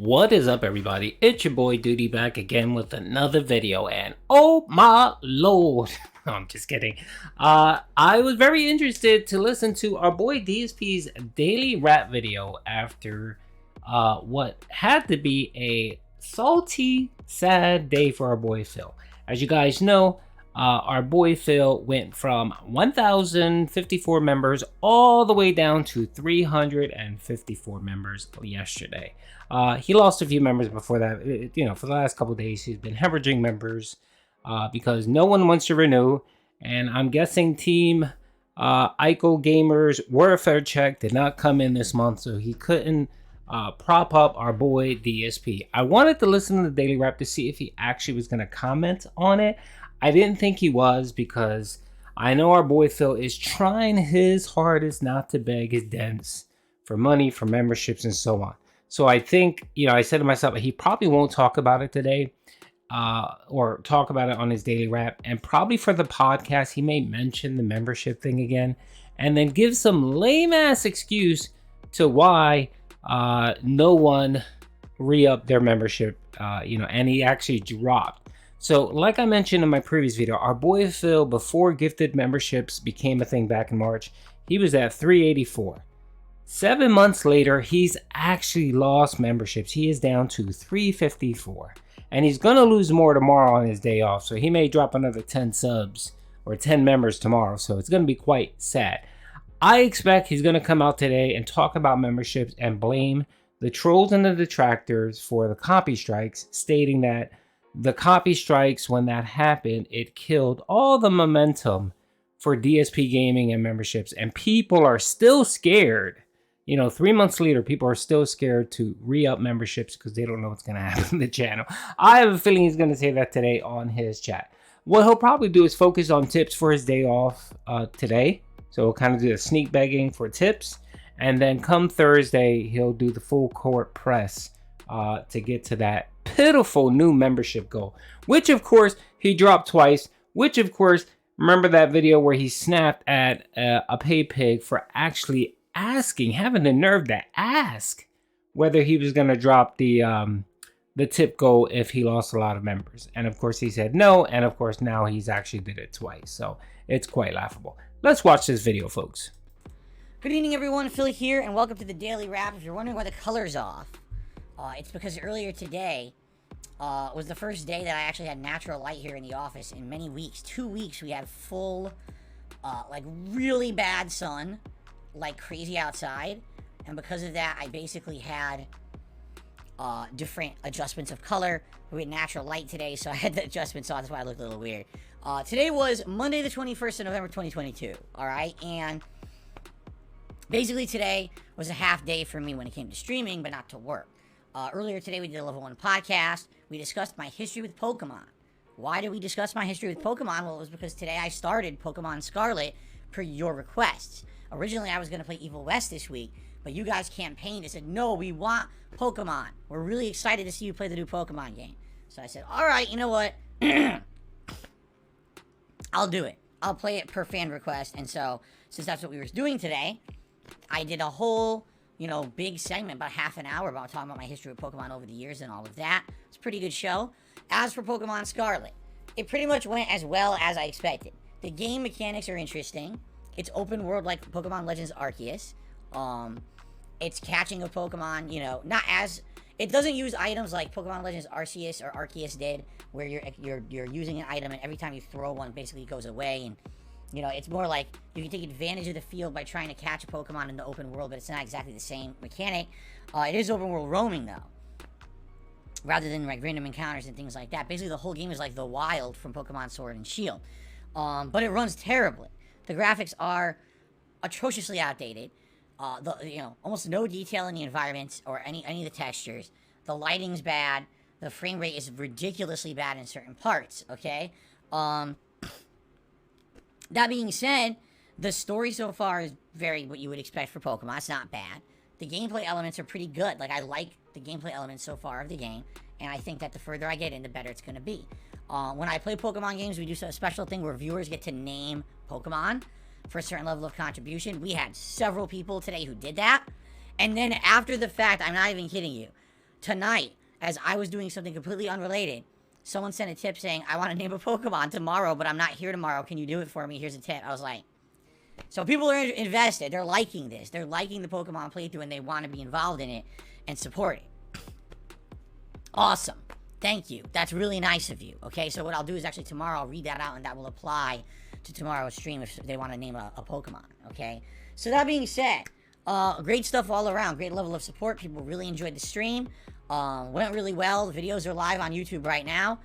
What is up, everybody? It's your boy Duty back again with another video, and oh my lord, no, I'm just kidding. I was very interested to listen to our boy DSP's daily rap video after what had to be a salty, sad day for our boy Phil. As you guys know, our boy Phil went from 1,054 members all the way down to 354 members yesterday. He lost a few members before that. For the last couple of days, he's been hemorrhaging members because no one wants to renew. And I'm guessing Team Ico Gamers Warfare Check did not come in this month, so he couldn't prop up our boy DSP. I wanted to listen to the Daily Rap to see if he actually was going to comment on it. I didn't think he was because I know our boy Phil is trying his hardest not to beg his dents for money, for memberships, and so on. So I think, I said to myself, he probably won't talk about it today or talk about it on his Daily Rap. And probably for the podcast, he may mention the membership thing again and then give some lame-ass excuse to why no one re-upped their membership, and he actually dropped. So, like I mentioned in my previous video, our boy Phil, before gifted memberships became a thing back in March, he was at 384. 7 months later, he's actually lost memberships. He is down to 354. And he's going to lose more tomorrow on his day off. So he may drop another 10 subs or 10 members tomorrow. So it's going to be quite sad. I expect he's going to come out today and talk about memberships and blame the trolls and the detractors for the copy strikes, stating that the copy strikes, when that happened, it killed all the momentum for DSP gaming and memberships. And people are still scared. 3 months later, people are still scared to re-up memberships because they don't know what's going to happen to the channel. I have a feeling he's going to say that today on his chat. What he'll probably do is focus on tips for his day off today. So he'll kind of do a sneak begging for tips. And then come Thursday, he'll do the full court press to get to that pitiful new membership goal, which of course he dropped twice, which of course, remember that video where he snapped at a pay pig for actually having the nerve to ask whether he was going to drop the tip goal if he lost a lot of members. And of course he said no, and of course now he's actually did it twice, so it's quite laughable. Let's watch this video, folks. Good evening, everyone. Phil here, and welcome to the Daily Wrap. If you're wondering why the color's off, it's because earlier today was the first day that I actually had natural light here in the office in many weeks. 2 weeks we had full, really bad sun, like crazy outside. And because of that, I basically had different adjustments of color. We had natural light today, so I had the adjustments on. That's why I looked a little weird. Today was Monday the 21st of November 2022, alright? And basically today was a half day for me when it came to streaming, but not to work. Earlier today, we did a level 1 podcast. We discussed my history with Pokemon. Why did we discuss my history with Pokemon? Well, it was because today I started Pokemon Scarlet per your requests. Originally, I was going to play Evil West this week, but you guys campaigned and said, no, we want Pokemon. We're really excited to see you play the new Pokemon game. So I said, all right, you know what? I'll do it. I'll play it per fan request. And so, since that's what we were doing today, I did a whole big segment, about half an hour, about talking about my history with Pokemon over the years and all of that. It's a pretty good show. As for Pokemon Scarlet, it pretty much went as well as I expected. The game mechanics are interesting. It's open world like Pokemon Legends Arceus. It's catching of Pokemon, not as... It doesn't use items like Pokemon Legends Arceus or Arceus did, where you're using an item and every time you throw one, basically it goes away, and it's more like you can take advantage of the field by trying to catch a Pokemon in the open world, but it's not exactly the same mechanic. It is open world roaming, though, rather than like random encounters and things like that. Basically, the whole game is like the wild from Pokemon Sword and Shield. But it runs terribly. The graphics are atrociously outdated. Almost no detail in the environments or any of the textures. The lighting's bad. The frame rate is ridiculously bad in certain parts, okay? That being said, the story so far is very what you would expect for Pokemon. It's not bad. The gameplay elements are pretty good. Like, I like the gameplay elements so far of the game, and I think that the further I get in, the better it's going to be. When I play Pokemon games, we do a special thing where viewers get to name Pokemon for a certain level of contribution. We had several people today who did that. And then after the fact, I'm not even kidding you, tonight, as I was doing something completely unrelated, someone sent a tip saying, I want to name a Pokemon tomorrow, but I'm not here tomorrow. Can you do it for me? Here's a tip. I was like, so people are invested. They're liking this. They're liking the Pokemon playthrough, and they want to be involved in it and support it. Awesome. Thank you. That's really nice of you. Okay, so what I'll do is actually tomorrow I'll read that out, and that will apply to tomorrow's stream if they want to name a Pokemon. Okay, so that being said, great stuff all around. Great level of support. People really enjoyed the stream. Went really well. The videos are live on YouTube right now.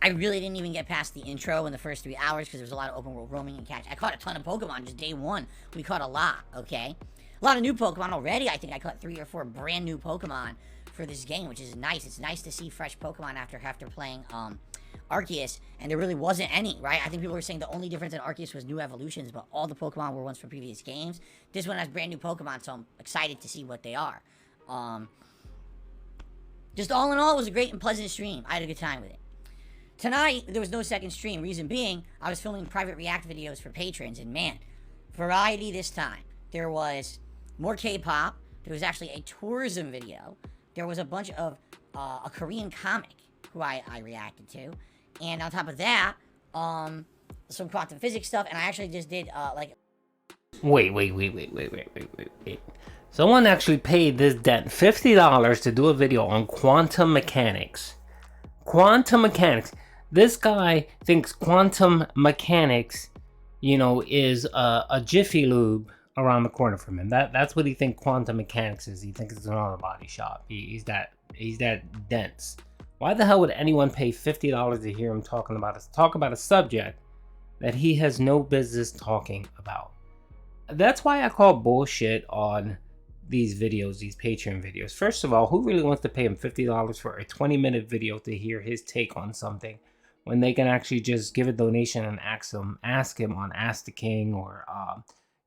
I really didn't even get past the intro in the first 3 hours because there was a lot of open world roaming and catch. I caught a ton of Pokemon just day one. We caught a lot, okay? A lot of new Pokemon already. I think I caught 3 or 4 brand new Pokemon for this game, which is nice. It's nice to see fresh Pokemon after playing Arceus, and there really wasn't any, right? I think people were saying the only difference in Arceus was new evolutions, but all the Pokemon were ones from previous games. This one has brand new Pokemon, so I'm excited to see what they are. Just all in all, it was a great and pleasant stream. I had a good time with it. Tonight, there was no second stream. Reason being, I was filming private react videos for patrons, and man, variety this time. There was more K-pop. There was actually a tourism video. There was a bunch of a Korean comic who I reacted to, and on top of that, some quantum physics stuff. And I actually just did like. Wait. Someone actually paid this dent $50 to do a video on quantum mechanics. Quantum mechanics. This guy thinks quantum mechanics, you know, is a Jiffy Lube around the corner from him. That's what he thinks quantum mechanics is. He thinks it's an auto body shop. He's that dense. Why the hell would anyone pay $50 to hear him talk about a subject that he has no business talking about? That's why I call bullshit on these videos, these Patreon videos. First of all, who really wants to pay him $50 for a 20-minute video to hear his take on something when they can actually just give a donation and ask him on Ask the King or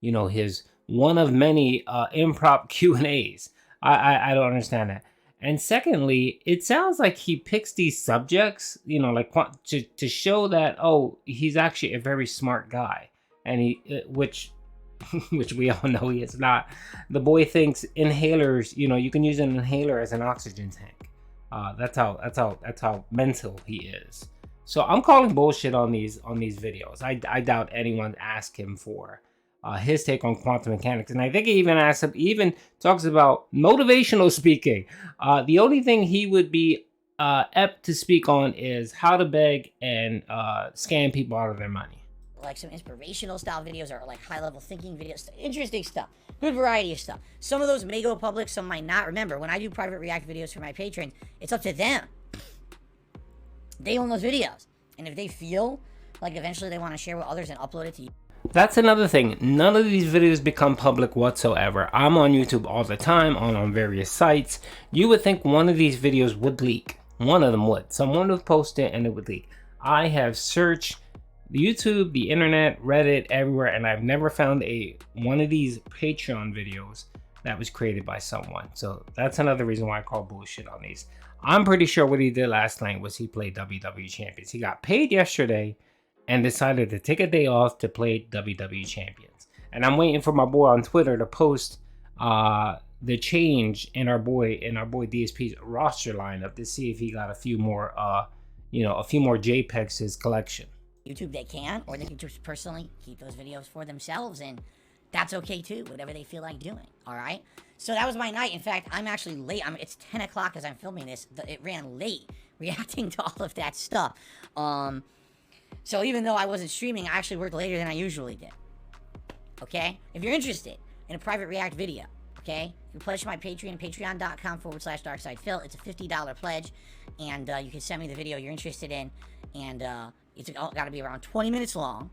you know, his one of many improv Q&As. I don't understand that. And secondly, it sounds like he picks these subjects, you know, like to show that, oh, he's actually a very smart guy, and which we all know he is not. The boy thinks inhalers, you know, you can use an inhaler as an oxygen tank. That's how mental he is. So I'm calling bullshit on these videos. I doubt anyone asked him for his take on quantum mechanics, and I think he even talks about motivational speaking. The only thing he would be apt to speak on is how to beg and scam people out of their money. Like some inspirational style videos or like high level thinking videos. Interesting stuff. Good variety of stuff. Some of those may go public, some might not. Remember, when I do private react videos for my patrons, it's up to them. They own those videos. And if they feel like eventually they want to share with others and upload it to you. That's another thing. None of these videos become public whatsoever. I'm on YouTube all the time, on various sites. You would think one of these videos would leak. One of them would. Someone would post it and it would leak. I have searched YouTube, the internet, Reddit, everywhere, and I've never found one of these Patreon videos that was created by someone. So that's another reason why I call bullshit on these. I'm pretty sure what he did last night was he played WWE Champions. He got paid yesterday and decided to take a day off to play WWE Champions. And I'm waiting for my boy on Twitter to post the change in our boy DSP's roster lineup to see if he got a few more JPEGs to his collection. YouTube they can, or they can just personally keep those videos for themselves, and that's okay too, whatever they feel like doing. All right, so that was my night. In fact, I'm actually late. It's 10 o'clock as I'm filming this. It ran late reacting to all of that stuff. So even though I wasn't streaming, I actually worked later than I usually did. Okay, if you're interested in a private react video, okay, you pledge to my Patreon, patreon.com/darksidephil. It's a $50 pledge, and you can send me the video you're interested in, and it's got to be around 20 minutes long,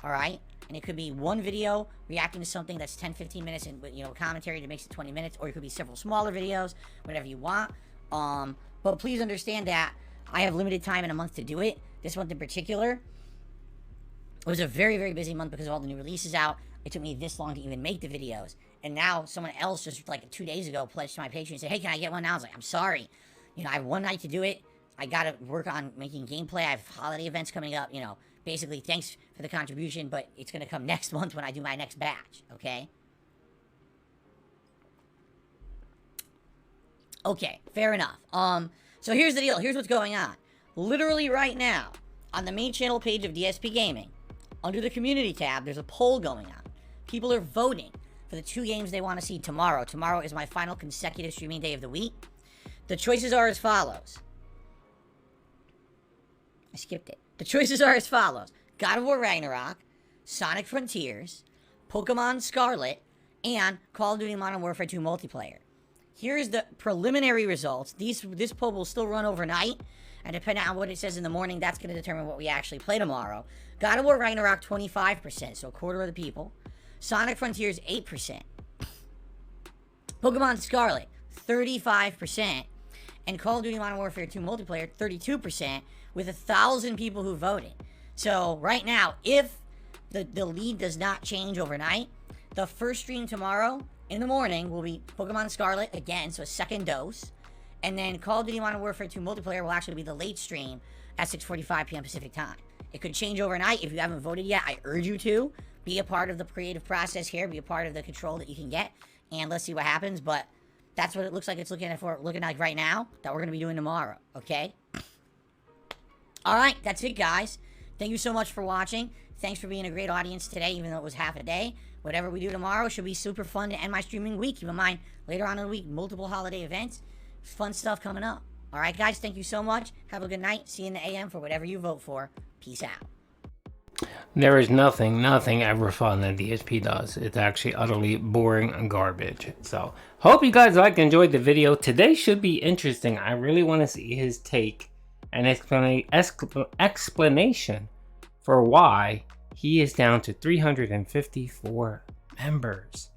all right? And it could be one video reacting to something that's 10-15 minutes and, you know, commentary that makes it 20 minutes, or it could be several smaller videos, whatever you want. But please understand that I have limited time in a month to do it. This month in particular, it was a very, very busy month because of all the new releases out. It took me this long to even make the videos. And now someone else just like 2 days ago pledged to my Patreon and said, hey, can I get one now? I was like, I'm sorry. You know, I have one night to do it. I gotta work on making gameplay. I have holiday events coming up, you know. Basically, thanks for the contribution, but it's gonna come next month when I do my next batch, okay? Okay, fair enough. So here's the deal. Here's what's going on. Literally right now, on the main channel page of DSP Gaming, under the community tab, there's a poll going on. People are voting for the 2 games they want to see tomorrow. Tomorrow is my final consecutive streaming day of the week. The choices are as follows. I skipped it. The choices are as follows. God of War Ragnarok, Sonic Frontiers, Pokemon Scarlet, and Call of Duty Modern Warfare 2 multiplayer. Here's the preliminary results. This poll will still run overnight, and depending on what it says in the morning, that's going to determine what we actually play tomorrow. God of War Ragnarok, 25%, so a quarter of the people. Sonic Frontiers, 8%. Pokemon Scarlet, 35%. And Call of Duty Modern Warfare 2 multiplayer, 32%, with 1,000 people who voted. So right now, if the lead does not change overnight, the first stream tomorrow in the morning will be Pokemon Scarlet again, so a second dose. And then Call of Duty Modern Warfare 2 multiplayer will actually be the late stream at 6:45 p.m. Pacific time. It could change overnight. If you haven't voted yet, I urge you to be a part of the creative process here, be a part of the control that you can get, and let's see what happens. But that's what it looks like it's looking like right now, that we're going to be doing tomorrow, okay? Alright, that's it, guys. Thank you so much for watching. Thanks for being a great audience today, even though it was half a day. Whatever we do tomorrow should be super fun to end my streaming week. Keep in mind, later on in the week, multiple holiday events. Fun stuff coming up. Alright, guys, thank you so much. Have a good night. See you in the AM for whatever you vote for. Peace out. There is nothing ever fun that DSP does. It's actually utterly boring and garbage. So, hope you guys liked and enjoyed the video. Today should be interesting. I really want to see his take and explanation for why he is down to 354 members.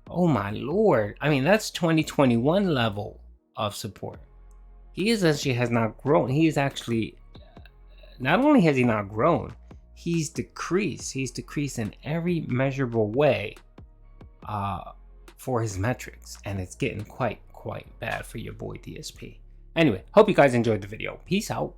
Oh my lord. I mean, that's 2021 level of support. He actually has not grown. He is actually, not only has he not grown, he's decreased. He's decreased in every measurable way for his metrics. And it's getting quite bad for your boy DSP. Anyway, hope you guys enjoyed the video. Peace out.